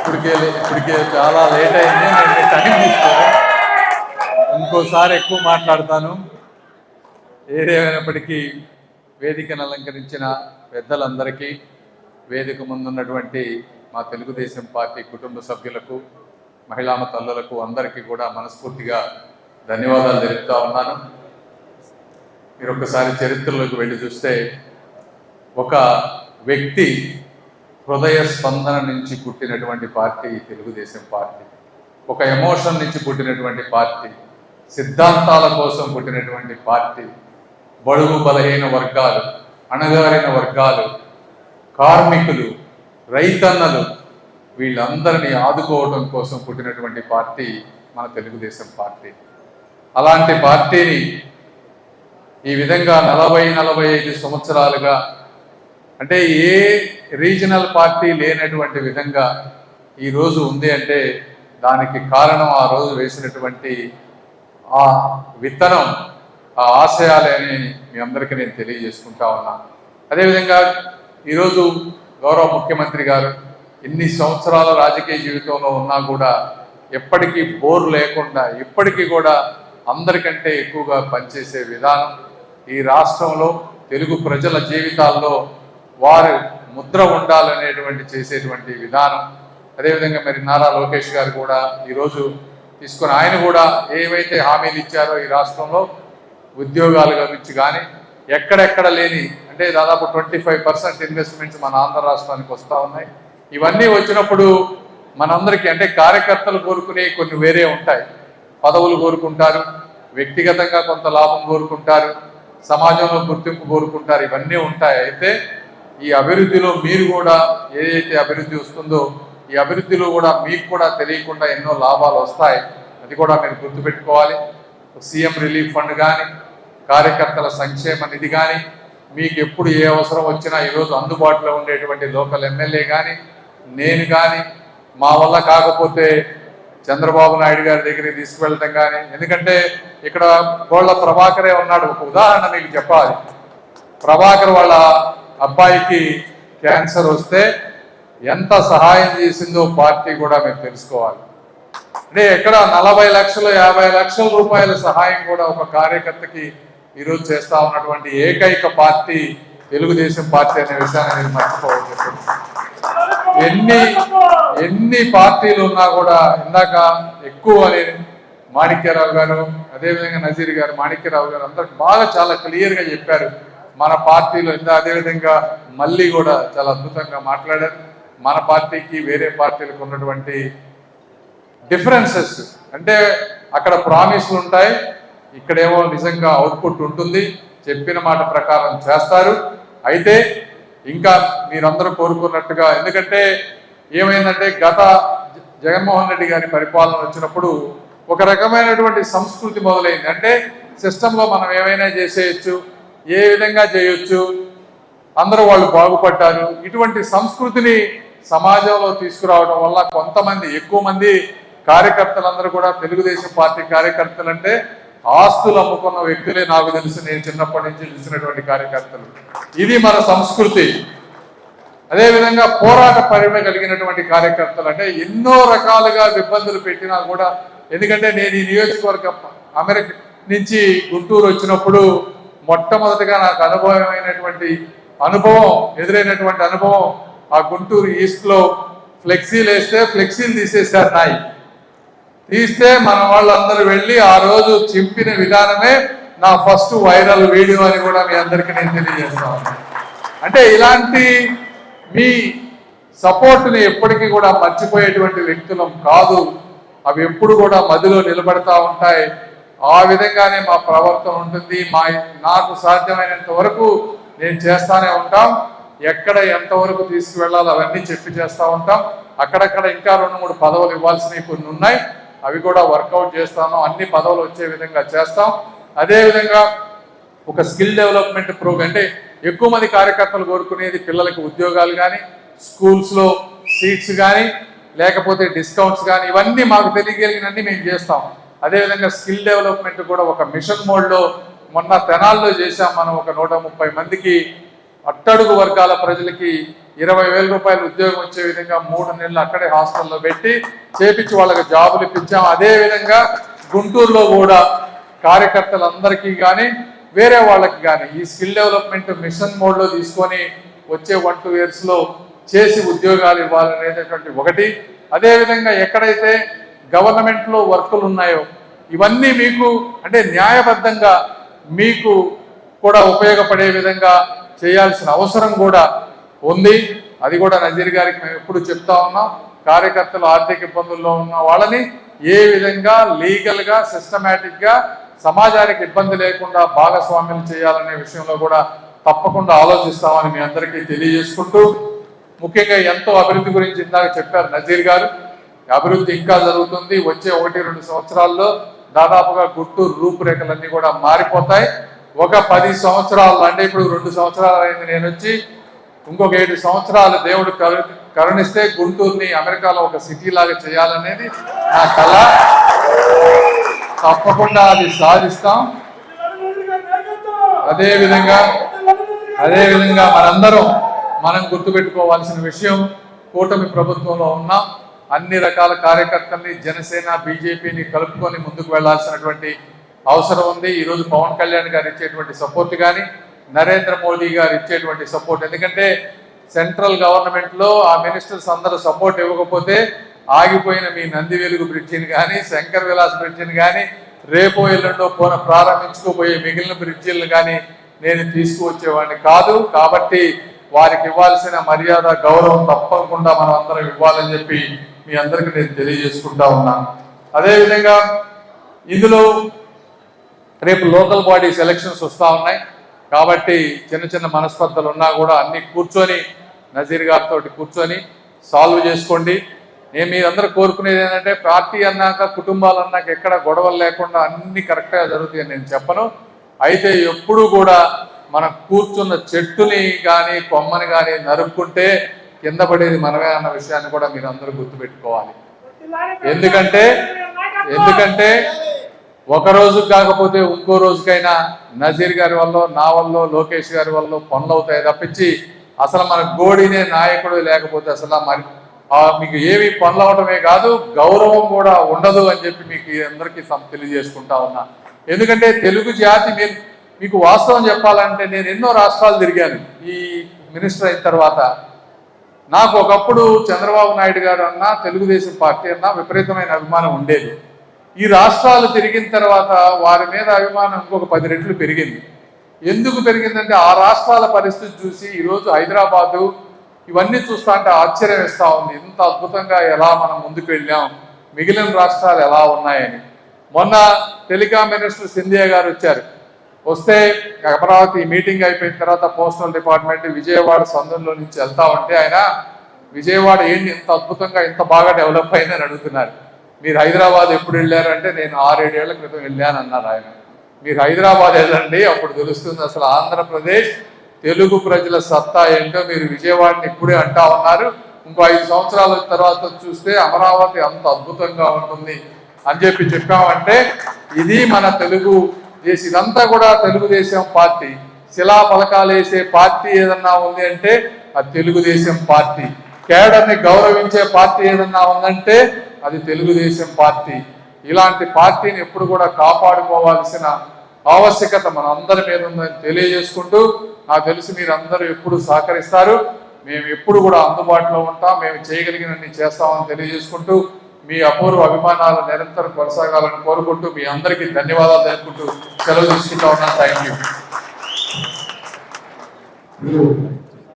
ఇప్పటికే చాలా లేట్ అయింది. నేను టైం తీసుకోను, ఇంకోసారి ఎక్కువ మాట్లాడతాను. ఏదేమైనప్పటికీ వేదికను అలంకరించిన పెద్దలందరికీ, వేదిక ముందున్నటువంటి మా తెలుగుదేశం పార్టీ కుటుంబ సభ్యులకు, మహిళా తల్లులకు అందరికీ కూడా మనస్ఫూర్తిగా ధన్యవాదాలు తెలుపుతా ఉన్నాను. మీరు ఒకసారి చరిత్రలోకి వెళ్ళి చూస్తే, ఒక వ్యక్తి హృదయ స్పందన నుంచి పుట్టినటువంటి పార్టీ తెలుగుదేశం పార్టీ, ఒక ఎమోషన్ నుంచి పుట్టినటువంటి పార్టీ, సిద్ధాంతాల కోసం పుట్టినటువంటి పార్టీ, బడుగు బలహీన వర్గాలు, అణగారిన వర్గాలు, కార్మికులు, రైతన్నలు, వీళ్ళందరినీ ఆదుకోవడం కోసం పుట్టినటువంటి పార్టీ మన తెలుగుదేశం పార్టీ. అలాంటి పార్టీని ఈ విధంగా 40-45 సంవత్సరాలుగా, అంటే ఏ రీజనల్ పార్టీ లేనటువంటి విధంగా ఈరోజు ఉంది అంటే దానికి కారణం ఆ రోజు వేసినటువంటి ఆ విత్తనం, ఆ ఆశయాలే అని మీ అందరికీ నేను తెలియజేసుకుంటా ఉన్నాను. అదేవిధంగా ఈరోజు గౌరవ ముఖ్యమంత్రి గారు ఇన్ని సంవత్సరాల రాజకీయ జీవితంలో ఉన్నా కూడా ఎప్పటికీ బోర్ లేకుండా, ఇప్పటికీ కూడా అందరికంటే ఎక్కువగా పనిచేసే విధానం, ఈ రాష్ట్రంలో తెలుగు ప్రజల జీవితాల్లో వారు ముద్ర ఉండాలనేటువంటి చేసేటువంటి విధానం. అదేవిధంగా మరి నారా లోకేష్ గారు కూడా ఈరోజు తీసుకొని, ఆయన కూడా ఏవైతే హామీలు ఇచ్చారో ఈ రాష్ట్రంలో ఉద్యోగాల గురించి కానీ, ఎక్కడెక్కడ లేని, అంటే దాదాపు 25% ఇన్వెస్ట్మెంట్స్ మన ఆంధ్ర రాష్ట్రానికి వస్తూ ఉన్నాయి. ఇవన్నీ వచ్చినప్పుడు మనందరికీ, అంటే కార్యకర్తలు కోరుకునే కొన్ని వేరే ఉంటాయి, పదవులు కోరుకుంటారు, వ్యక్తిగతంగా కొంత లాభం కోరుకుంటారు, సమాజంలో గుర్తింపు కోరుకుంటారు, ఇవన్నీ ఉంటాయి. అయితే ఈ అభివృద్ధిలో మీరు కూడా ఏదైతే అభివృద్ధి వస్తుందో, ఈ అభివృద్ధిలో కూడా మీకు కూడా తెలియకుండా ఎన్నో లాభాలు వస్తాయి. అది కూడా మీరు గుర్తుపెట్టుకోవాలి. సీఎం రిలీఫ్ ఫండ్ కానీ, కార్యకర్తల సంక్షేమ నిధి కానీ, మీకు ఎప్పుడు ఏ అవసరం వచ్చినా ఈరోజు అందుబాటులో ఉండేటువంటి లోకల్ ఎమ్మెల్యే కానీ, నేను కానీ, మా వల్ల కాకపోతే చంద్రబాబు నాయుడు గారి దగ్గరికి తీసుకువెళ్ళటం కానీ. ఎందుకంటే ఇక్కడ గోళ్ళ ప్రభాకరే ఉన్నాడు. ఒక ఉదాహరణ మీకు చెప్పాలి. ప్రభాకర్ వాళ్ళ అబ్బాయికి క్యాన్సర్ వస్తే ఎంత సహాయం చేసిందో పార్టీ కూడా మీరు తెలుసుకోవాలి. అంటే ఎక్కడ 40 లక్షలు 50 లక్షల రూపాయల సహాయం కూడా ఒక కార్యకర్తకి ఈరోజు చేస్తా ఉన్నటువంటి ఏకైక పార్టీ తెలుగుదేశం పార్టీ అనే విషయాన్ని నేను మర్చిపోవచ్చు. ఎన్ని పార్టీలు ఉన్నా కూడా, ఇందాక ఎక్కువ అని మాణిక్యరావు గారు, అదేవిధంగా నజీర్ గారు, మాణిక్యరావు గారు అందరూ బాగా చాలా క్లియర్గా చెప్పారు మన పార్టీలో. అదేవిధంగా మళ్ళీ కూడా చాలా అద్భుతంగా మాట్లాడారు. మన పార్టీకి వేరే పార్టీలకు ఉన్నటువంటి డిఫరెన్సెస్, అంటే అక్కడ ప్రామిస్లు ఉంటాయి, ఇక్కడేమో నిజంగా అవుట్పుట్ ఉంటుంది, చెప్పిన మాట ప్రకారం చేస్తారు. అయితే ఇంకా మీరందరూ కోరుకున్నట్టుగా, ఎందుకంటే ఏమైందంటే గత జగన్మోహన్ రెడ్డి గారి పరిపాలన వచ్చినప్పుడు ఒక రకమైనటువంటి సంస్కృతి మొదలైంది. అంటే సిస్టంలో మనం ఏమైనా చేసేయచ్చు, ఏ విధంగా చేయొచ్చు, అందరూ వాళ్ళు బాగుపడ్డారు. ఇటువంటి సంస్కృతిని సమాజంలో తీసుకురావడం వల్ల కొంతమంది, ఎక్కువ మంది కార్యకర్తలందరూ కూడా, తెలుగుదేశం పార్టీ కార్యకర్తలు అంటే ఆస్తులు అమ్ముకున్న వ్యక్తులే నాకు తెలుసు, నేను చిన్నప్పటి నుంచి చూసినటువంటి కార్యకర్తలు. ఇది మన సంస్కృతి. అదేవిధంగా పోరాట పరిమ కలిగినటువంటి కార్యకర్తలు, అంటే ఎన్నో రకాలుగా ఇబ్బందులు పెట్టినా కూడా, ఎందుకంటే నేను ఈ నియోజకవర్గం అమెరికా నుంచి గుంటూరు వచ్చినప్పుడు మొట్టమొదటిగా నాకు ఎదురైనటువంటి అనుభవం ఆ గుంటూరు ఈస్ట్లో ఫ్లెక్సీలు వేస్తే ఫ్లెక్సీలు తీసేశారు. తీస్తే మన వాళ్ళందరూ వెళ్ళి ఆ రోజు చింపిన విధానమే నా ఫస్ట్ వైరల్ వీడియో అని కూడా మీ అందరికీ నేను తెలియజేస్తాను. అంటే ఇలాంటి మీ సపోర్ట్ని ఎప్పటికీ కూడా మర్చిపోయేటువంటి వ్యక్తులం కాదు, అవి ఎప్పుడు కూడా మదిలో నిలబడతా ఉంటాయి. ఆ విధంగానే మా ప్రవర్తన ఉంటుంది. నాకు సాధ్యమైనంత వరకు నేను చేస్తానే ఉంటాం. ఎక్కడ ఎంతవరకు తీసుకువెళ్ళాలో అవన్నీ చెప్పి చేస్తూ ఉంటాం. అక్కడక్కడ ఇంకా 2-3 పదవులు ఇవ్వాల్సినవి కొన్ని ఉన్నాయి, అవి కూడా వర్కౌట్ చేస్తాను. అన్ని పదవులు వచ్చే విధంగా చేస్తాం. అదేవిధంగా ఒక స్కిల్ డెవలప్మెంట్ ప్రోగ్రామ్, అంటే ఎక్కువ మంది కార్యకర్తలు కోరుకునేది పిల్లలకి ఉద్యోగాలు కానీ, స్కూల్స్లో సీట్స్ కానీ, లేకపోతే డిస్కౌంట్స్ కానీ, ఇవన్నీ మాకు తెలియగలిగినన్ని మేము చేస్తాం. అదేవిధంగా స్కిల్ డెవలప్మెంట్ కూడా ఒక మిషన్ మోడ్లో మొన్న తెనాల్లో చేశాం. మనం ఒక 130 మందికి, అట్టడుగు వర్గాల ప్రజలకి 20,000 రూపాయలు ఉద్యోగం వచ్చే విధంగా 3 నెలలు అక్కడే హాస్టల్లో పెట్టి చేపించి వాళ్ళకి జాబులు ఇప్పించాం. అదేవిధంగా గుంటూరులో కూడా కార్యకర్తలందరికీ కానీ వేరే వాళ్ళకి కానీ ఈ స్కిల్ డెవలప్మెంట్ మిషన్ మోడ్లో తీసుకొని వచ్చే 1-2 ఇయర్స్లో చేసి ఉద్యోగాలు ఇవ్వాలనేటటువంటి ఒకటి. అదేవిధంగా ఎక్కడైతే గవర్నమెంట్లో వర్కులు ఉన్నాయో ఇవన్నీ మీకు అంటే న్యాయబద్ధంగా మీకు కూడా ఉపయోగపడే విధంగా చేయాల్సిన అవసరం కూడా ఉంది. అది కూడా నజీర్ గారికి మేము ఎప్పుడు చెప్తా ఉన్నాం. కార్యకర్తలు ఆర్థిక ఇబ్బందుల్లో ఉన్న వాళ్ళని ఏ విధంగా లీగల్గా సిస్టమేటిక్గా సమాజానికి ఇబ్బంది లేకుండా భాగస్వామ్యం చేయాలనే విషయంలో కూడా తప్పకుండా ఆలోచిస్తామని మీ అందరికీ తెలియజేసుకుంటూ, ముఖ్యంగా ఎంతో అభివృద్ధి గురించి ఇందాక చెప్పారు నజీర్ గారు. అభివృద్ధి ఇంకా జరుగుతుంది. వచ్చే 1-2 సంవత్సరాల్లో దాదాపుగా గుంటూరు రూపురేఖలన్నీ కూడా మారిపోతాయి. ఒక 10 సంవత్సరాలు అంటే ఇప్పుడు 2 సంవత్సరాలు అయింది నేను వచ్చి, ఇంకొక 7 సంవత్సరాలు దేవుడు కరుణిస్తే గుంటూరుని అమెరికాలో ఒక సిటీ లాగా చేయాలనేది నా కళ. తప్పకుండా అది సాధిస్తాం. అదేవిధంగా మనం గుర్తుపెట్టుకోవాల్సిన విషయం, కూటమి ప్రభుత్వంలో ఉన్నాం. అన్ని రకాల కార్యకర్తల్ని జనసేన బీజేపీని కలుపుకొని ముందుకు వెళ్లాల్సినటువంటి అవసరం ఉంది. ఈరోజు పవన్ కళ్యాణ్ గారు ఇచ్చేటువంటి సపోర్ట్ కానీ నరేంద్ర మోడీ గారు ఇచ్చేటువంటి సపోర్ట్, ఎందుకంటే సెంట్రల్ గవర్నమెంట్లో ఆ మినిస్టర్స్ అందరూ సపోర్ట్ ఇవ్వకపోతే ఆగిపోయిన మీ నంది వెలుగు బ్రిడ్జిని కానీ శంకర్ విలాస్ బ్రిడ్జిని కానీ రేపో ఎల్లుండో ప్రారంభించుకోబోయే మిగిలిన బ్రిడ్జిలను కానీ నేను తీసుకువచ్చేవాడిని కాదు. కాబట్టి వారికి ఇవ్వాల్సిన మర్యాద గౌరవం తప్పకుండా మనం అందరం ఇవ్వాలని చెప్పి మీ అందరికీ నేను తెలియజేసుకుంటా ఉన్నాను. అదేవిధంగా ఇందులో రేపు లోకల్ బాడీస్ ఎలక్షన్స్ వస్తూ ఉన్నాయి కాబట్టి చిన్న చిన్న మనస్పర్ధలు ఉన్నా కూడా అన్ని కూర్చొని నజీర్ గారితో కూర్చొని సాల్వ్ చేసుకోండి. నేను మీరందరూ కోరుకునేది ఏంటంటే పార్టీ అన్నాక కుటుంబాలు అన్నాక ఎక్కడ గొడవలు లేకుండా అన్ని కరెక్ట్గా జరుగుతాయని నేను చెప్పను. అయితే ఎప్పుడు కూడా మనం కూర్చున్న చెట్టుని కానీ కొమ్మని కానీ నరుక్కుంటే కింద పడేది మనమే అన్న విషయాన్ని కూడా మీరు అందరూ గుర్తుపెట్టుకోవాలి. ఎందుకంటే ఒక రోజు కాకపోతే ఇంకో రోజుకైనా నజీర్ గారి వల్ల, నా వల్ల, లోకేష్ గారి వల్ల పనులు అవుతాయి తప్పించి అసలు మన గోడినే నాయకుడు లేకపోతే అసలు మరి మీకు ఏమి పనులు అవటమే కాదు గౌరవం కూడా ఉండదు అని చెప్పి మీకు అందరికీ తెలియజేసుకుంటా ఉన్నా. ఎందుకంటే తెలుగు జాతి మీకు వాస్తవం చెప్పాలంటే నేను ఎన్నో రాష్ట్రాలు తిరిగాను ఈ మినిస్టర్ అయిన తర్వాత. నాకు ఒకప్పుడు చంద్రబాబు నాయుడు గారు అన్నా తెలుగుదేశం పార్టీ అన్నా విపరీతమైన అభిమానం ఉండేది. ఈ రాష్ట్రాలు తిరిగిన తర్వాత వారి మీద అభిమానం ఇంకొక 10 రెట్లు పెరిగింది. ఎందుకు పెరిగిందంటే ఆ రాష్ట్రాల పరిస్థితి చూసి ఈరోజు హైదరాబాదు ఇవన్నీ చూస్తా అంటే ఆశ్చర్యం ఇస్తూ ఉంది. ఇంత అద్భుతంగా ఎలా మనం ముందుకు వెళ్ళాం, మిగిలిన రాష్ట్రాలు ఎలా ఉన్నాయని. మొన్న టెలికాం మినిస్టర్ సింధియా గారు వచ్చారు. వస్తే అమరావతి మీటింగ్ అయిపోయిన తర్వాత పోస్టల్ డిపార్ట్మెంట్ విజయవాడ సందులో నుంచి వెళ్తా ఉంటే ఆయన విజయవాడ ఏంటి ఇంత అద్భుతంగా ఇంత బాగా డెవలప్ అయిందని అడుగుతున్నారు. మీరు హైదరాబాద్ ఎప్పుడు వెళ్ళారు అంటే నేను 6-7 ఏళ్ల క్రితం వెళ్ళాను అన్నారు ఆయన. మీరు హైదరాబాద్ వెళ్ళండి అప్పుడు తెలుస్తుంది అసలు ఆంధ్రప్రదేశ్ తెలుగు ప్రజల సత్తా ఏంటో. మీరు విజయవాడని ఇప్పుడే అంటా ఉన్నారు, ఇంకో 5 సంవత్సరాల తర్వాత చూస్తే అమరావతి అంత అద్భుతంగా ఉంటుంది అని చెప్పామంటే ఇది మన తెలుగు దేశం. ఇదంతా కూడా తెలుగుదేశం పార్టీ. శిలా ఫలకాలు వేసే పార్టీ ఏదన్నా ఉంది అంటే అది తెలుగుదేశం పార్టీ. కేడర్ని గౌరవించే పార్టీ ఏదన్నా ఉందంటే అది తెలుగుదేశం పార్టీ. ఇలాంటి పార్టీని ఎప్పుడు కూడా కాపాడుకోవాల్సిన ఆవశ్యకత మన అందరి మీద ఉందని తెలియజేసుకుంటూ, నాకు తెలిసి మీరు అందరూ ఎప్పుడు సహకరిస్తారు, మేము ఎప్పుడు కూడా అందుబాటులో ఉంటాం, మేము చేయగలిగినన్ని చేస్తామని తెలియజేసుకుంటూ మీ అపూర్వ అభిమానాలు నిరంతరం కొనసాగాలని కోరుకుంటూ మీ అందరికీ ధన్యవాదాలు తెలుపుకుంటూ సెలవు తీసుకుంటా ఉన్నాను. Thank you.